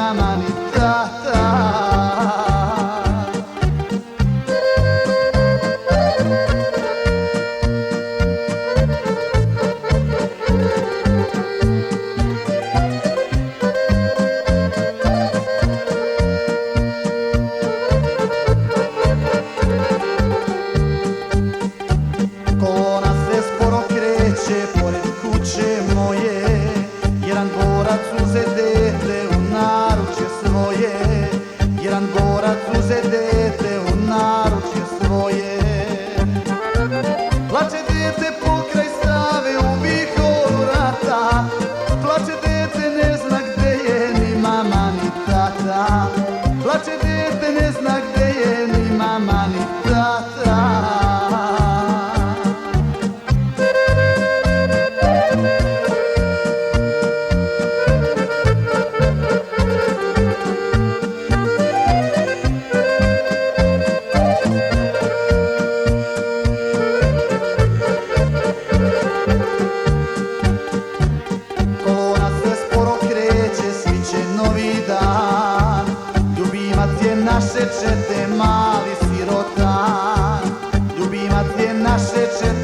mama ni tata. Kolona se sporo kreće pored kuće moje, jedan borac uze dete u naručje svoje, jedan borac uze dete u naručje svoje. Plače dete pokraj Save u vihoru rata, plače dete ne zna gde je ni mama ni tata, plače dete ne zna gde je ni mama ni tata. Ljubimac je naše čete, mali sirotan. Ljubimac je naše čete,